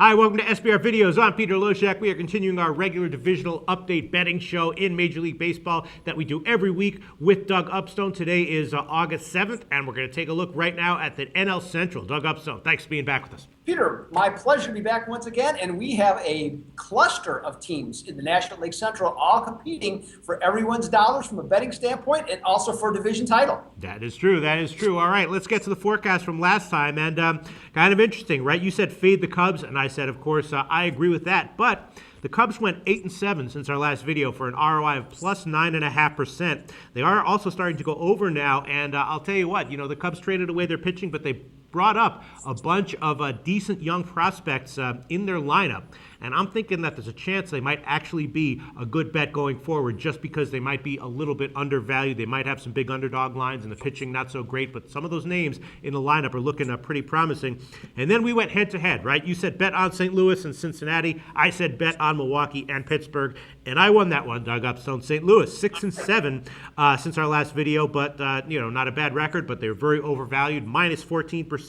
Hi, welcome to SBR Videos. I'm Peter Loshak. We are continuing our regular divisional update betting show in Major League Baseball that we do every week with Doug Upstone. Today is August 7th, and we're going to take a look right now at the NL Central. Doug Upstone, thanks for being back with us. Peter, my pleasure to be back once again, and we have a cluster of teams in the National League Central all competing for everyone's dollars from a betting standpoint and also for a division title. That is true. That is true. All right, let's get to the forecast from last time, and kind of interesting, right? You said fade the Cubs, and I said, of course, I agree with that, but the Cubs went 8-7 since our last video for an ROI of plus 9.5%. They are also starting to go over now, and I'll tell you what, the Cubs traded away their pitching, but they brought up a bunch of decent young prospects in their lineup. And I'm thinking that there's a chance they might actually be a good bet going forward just because they might be a little bit undervalued. They might have some big underdog lines and the pitching not so great, but some of those names in the lineup are looking pretty promising. And then we went head-to-head, right? You said bet on St. Louis and Cincinnati. I said bet on Milwaukee and Pittsburgh. And I won that one, Doug Upstone. St. Louis, 6-7 since our last video, but, not a bad record, but they're very overvalued, minus 14%.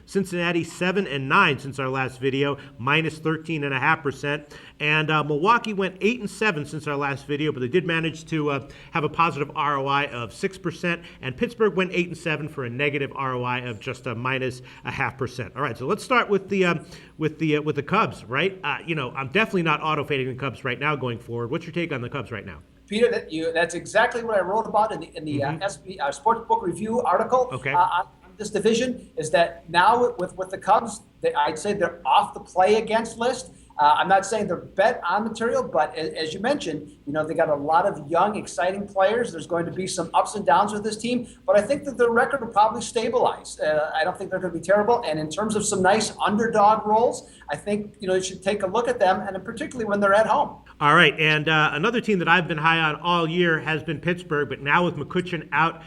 Cincinnati, 7-9 since our last video, minus 13.5%. And Milwaukee went 8-7 since our last video, but they did manage to have a positive ROI of 6%. And Pittsburgh went 8-7 for a negative ROI of just a minus 0.5%. All right, so let's start with the Cubs, right? I'm definitely not auto-fading the Cubs right now going forward. What's your take on the Cubs right now? Peter, that's exactly what I wrote about in the SB Sportsbook Review article. Okay. On this division is that now with the Cubs, I'd say they're off the play against list. I'm not saying they're bet on material, but as you mentioned, they got a lot of young, exciting players. There's going to be some ups and downs with this team, but I think that their record will probably stabilize. I don't think they're going to be terrible. And in terms of some nice underdog roles, I think you should take a look at them, and particularly when they're at home. All right, and another team that I've been high on all year has been Pittsburgh, but now with McCutchen out,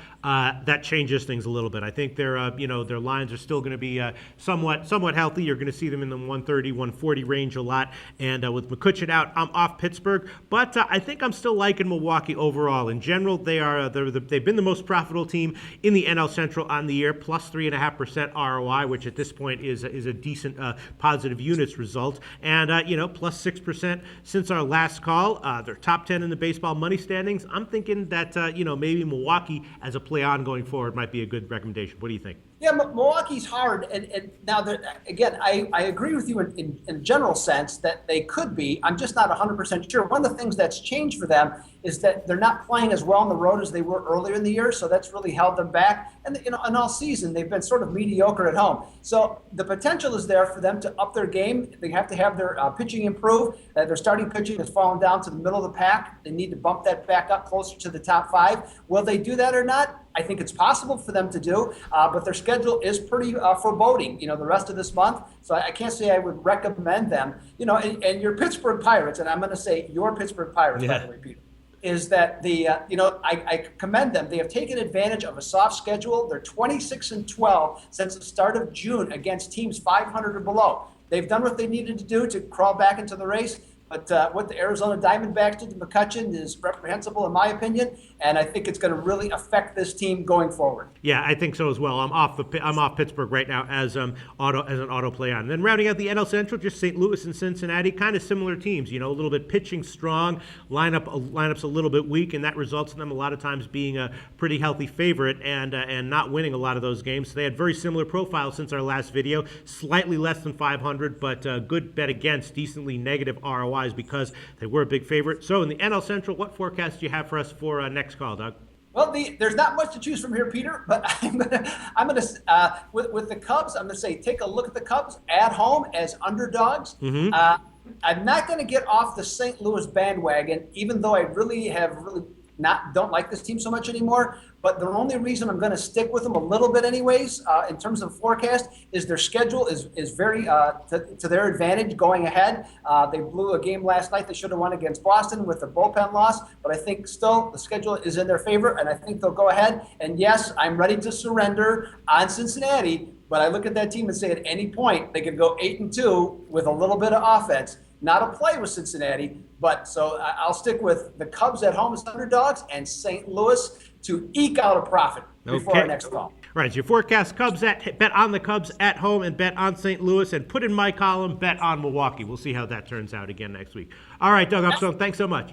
that changes things a little bit. I think their lines are still going to be somewhat healthy. You're going to see them in the 130, 140 range a lot. And with McCutchen out, I'm off Pittsburgh. But I think I'm still liking Milwaukee overall. In general, they've been the most profitable team in the NL Central on the year, plus 3.5% ROI, which at this point is a decent positive units result. And plus 6% since our last call. They're top 10 in the baseball money standings. I'm thinking that maybe Milwaukee as a play on going forward might be a good recommendation. What do you think? Yeah, Milwaukee's hard, and now again, I agree with you in a general sense that they could be. I'm just not 100% sure. One of the things that's changed for them is that they're not playing as well on the road as they were earlier in the year, so that's really held them back. And in all season, they've been sort of mediocre at home. So the potential is there for them to up their game. They have to have their pitching improve. Their starting pitching has fallen down to the middle of the pack. They need to bump that back up closer to the top 5. Will they do that or not? I think it's possible for them to do, but their schedule is pretty foreboding, the rest of this month. So I can't say I would recommend them. And your Pittsburgh Pirates, and I'm going to say your Pittsburgh Pirates, by the way, Peter, is that I commend them. They have taken advantage of a soft schedule. They're 26-12 since the start of June against teams 500 or below. They've done what they needed to do to crawl back into the race. But what the Arizona Diamondbacks did to McCutchen is reprehensible in my opinion, and I think it's going to really affect this team going forward. Yeah, I think so as well. I'm off Pittsburgh right now as an auto play on. And then rounding out the NL Central, just St. Louis and Cincinnati, kind of similar teams. A little bit pitching strong, lineups a little bit weak, and that results in them a lot of times being a pretty healthy favorite and not winning a lot of those games. So they had very similar profiles since our last video, slightly less than 500, but good bet against, decently negative ROIs because they were a big favorite. So in the NL Central, what forecast do you have for us for next call, Doug? Well, there's not much to choose from here, Peter. But I'm gonna with the Cubs. I'm gonna say take a look at the Cubs at home as underdogs. Mm-hmm. I'm not gonna get off the St. Louis bandwagon, even though I don't like this team so much anymore. But the only reason I'm going to stick with them a little bit anyways, in terms of forecast, is their schedule is very to their advantage going ahead. They blew a game last night they should have won against Boston with a bullpen loss, but I think still the schedule is in their favor, and I think they'll go ahead. And yes, I'm ready to surrender on Cincinnati, but I look at that team and say at any point they could go 8-2 with a little bit of offense. Not a play with Cincinnati, but so I'll stick with the Cubs at home as underdogs and St. Louis to eke out a profit before our next call. All right, so your forecast Cubs bet on the Cubs at home and bet on St. Louis, and put in my column bet on Milwaukee. We'll see how that turns out again next week. All right, Doug Upstone, thanks so much.